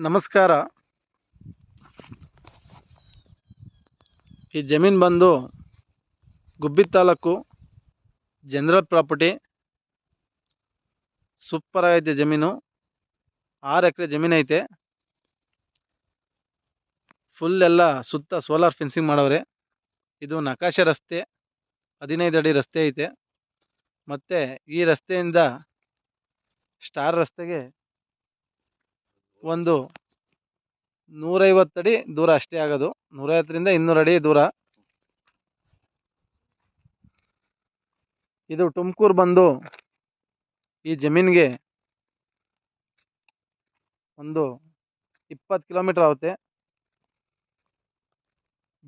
ನಮಸ್ಕಾರ. ಈ ಜಮೀನು ಬಂದು ಗುಬ್ಬಿ ತಾಲೂಕು ಜನರಲ್ ಪ್ರಾಪರ್ಟಿ. ಸೂಪರ್ ಆಗೈತೆ ಜಮೀನು. 6 ಎಕರೆ ಜಮೀನು ಐತೆ. ಫುಲ್ ಎಲ್ಲ ಸುತ್ತ ಸೋಲಾರ್ ಫೆನ್ಸಿಂಗ್ ಮಾಡವ್ರೆ. ಇದು ನಕಾಶೆ ರಸ್ತೆ, 15 ಅಡಿ ರಸ್ತೆ ಐತೆ. ಮತ್ತು ಈ ರಸ್ತೆಯಿಂದ ಸ್ಟಾರ್ ರಸ್ತೆಗೆ ಒಂದು 150 ಅಡಿ ದೂರ ಅಷ್ಟೇ ಆಗೋದು. 150ರಿಂದ 200 ಅಡಿ ದೂರ. ಇದು ತುಮಕೂರು ಬಂದು ಈ ಜಮೀನಿಗೆ ಒಂದು 20 ಕಿಲೋಮೀಟರ್ ಆಗುತ್ತೆ.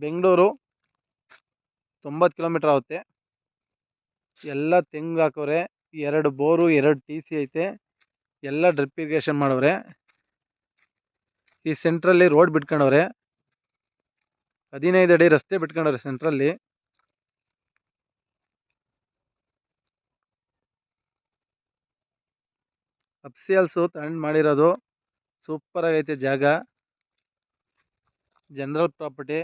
ಬೆಂಗಳೂರು 90 ಕಿಲೋಮೀಟರ್ ಆಗುತ್ತೆ. ಎಲ್ಲ ತೆಂಗು ಹಾಕವ್ರೆ. 2 ಬೋರು, 2 TC ಐತೆ. ಎಲ್ಲ ಡ್ರಿಪ್ ಇರಿಗೇಷನ್ ಮಾಡವ್ರೆ. ಈ ಸೆಂಟ್ರಲ್ಲಿ ರೋಡ್ ಬಿಟ್ಕೊಂಡವ್ರೆ. 15 ಅಡಿ ರಸ್ತೆ ಬಿಟ್ಕೊಂಡವ್ರೆ ಸೆಂಟ್ರಲ್ಲಿ. ಅಫ್ಸಿಯಲ್ಸು ತಗೊಂಡು ಮಾಡಿರೋದು. ಸೂಪರ್ ಆಗೈತೆ ಜಾಗ. General property.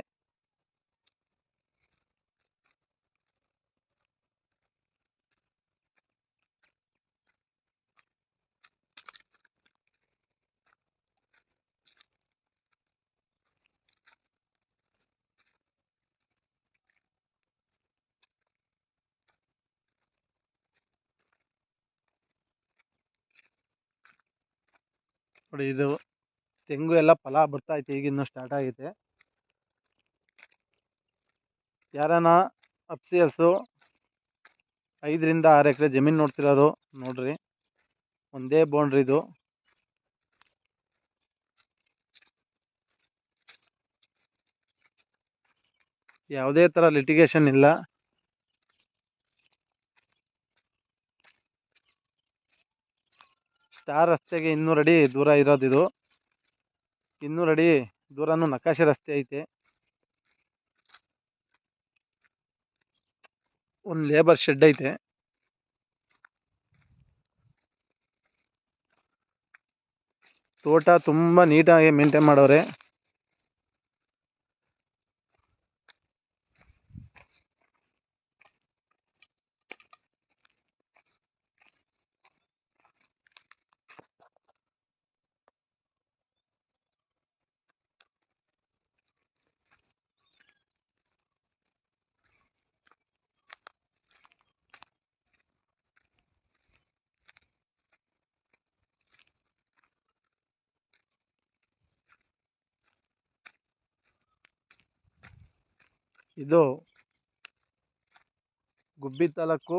ನೋಡಿ, ಇದು ತೆಂಗು ಎಲ್ಲ ಫಲ ಬರ್ತಾ ಐತೆ. ಈಗಿನ್ನೂ ಸ್ಟಾರ್ಟ್ ಆಗೈತೆ. ಯಾರನ ಅಫ್ಸಿಯಲ್ಸು 5ರಿಂದ 6 ಎಕರೆ ಜಮೀನು ನೋಡ್ತಿರೋದು ನೋಡ್ರಿ. ಒಂದೇ ಬೌಂಡ್ರಿ ಇದು. ಯಾವುದೇ ಥರ ಲಿಟಿಗೇಷನ್ ಇಲ್ಲ. ಸ್ಟಾರ್ ರಸ್ತೆಗೆ 200 ಅಡಿ ದೂರ ಇರೋದಿದು. 200 ಅಡಿ ದೂರನೂ ನಕಾಶೆ ರಸ್ತೆ ಐತೆ. ಒಂದು ಲೇಬರ್ ಶೆಡ್ ಐತೆ. ತೋಟ ತುಂಬ ನೀಟಾಗಿ ಮೇಂಟೈನ್ ಮಾಡವ್ರೆ. ಇದು ಗುಬ್ಬಿ ತಾಲೂಕು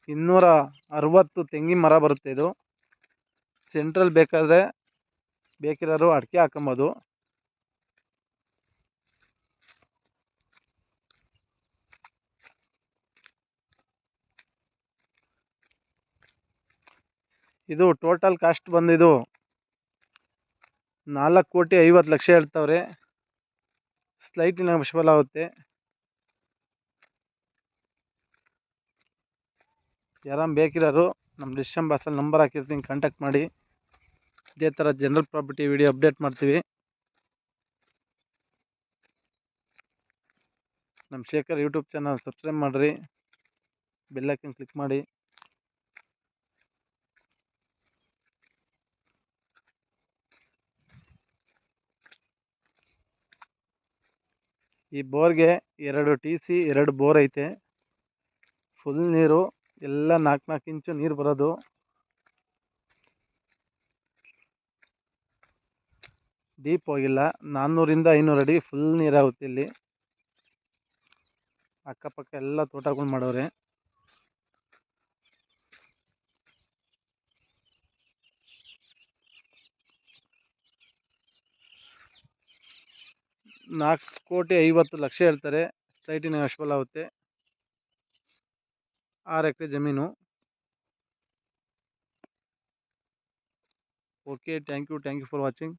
ಇನ್ನೂರ 60 ತೆಂಗಿನ ಮರ ಬರುತ್ತೆ. ಇದು ಸೆಂಟ್ರಲ್ ಬೇಕಿರೋರು ಅಡಿಕೆ ಹಾಕೊಬೋದು. ಇದು ಟೋಟಲ್ ಕಾಸ್ಟ್ ಬಂದಿದ್ದು 4,50,00,000 ಹೇಳ್ತವ್ರೆ. ಸ್ಲೈಟ್ ನೆಗೋಷಿಯಬಲ್ ಆಗುತ್ತೆ. ಯಾರನ್ನ ಬೇಕಿರೋರು ನಮ್ಮ ಡಿಸ್ಕ್ರಿಪ್ಷನ್ ಬಾಕ್ಸಲ್ಲಿ ನಂಬರ್ ಹಾಕಿರ್ತೀನಿ, ಕಾಂಟ್ಯಾಕ್ಟ್ ಮಾಡಿ. ಇದೇ ಥರ ಜನರಲ್ ಪ್ರಾಪರ್ಟಿ ವಿಡಿಯೋ ಅಪ್ಡೇಟ್ ಮಾಡ್ತೀವಿ. ನಮ್ಮ ಶೇಖರ್ ಯೂಟ್ಯೂಬ್ ಚಾನಲ್ ಸಬ್ಸ್ಕ್ರೈಬ್ ಮಾಡಿರಿ, ಬೆಲ್ ಐಕನ್ ಕ್ಲಿಕ್ ಮಾಡಿ. ಈ ಬೋರ್ಗೆ 2 TC 2 ಬೋರ್ ಐತೆ. ಫುಲ್ ನೀರು ಎಲ್ಲ 4 ಇಂಚು ನೀರು ಬರೋದು. ಡೀಪ್ ಹೋಗಿಲ್ಲ. 400ರಿಂದ 500 ಅಡಿ ಫುಲ್ ನೀರಾಗುತ್ತೆ ಇಲ್ಲಿ. ಅಕ್ಕಪಕ್ಕ ಎಲ್ಲ ತೋಟಗಳು ಮಾಡವ್ರೆ. $4,50,00,000 ಹೇಳ್ತಾರೆ. ಸ್ಲೈಟ್ ನೆಗೋಷಿಯಬಲ್ ಆಗುತ್ತೆ. 6 ಎಕರೆ ಜಮೀನು. Okay, thank you for watching.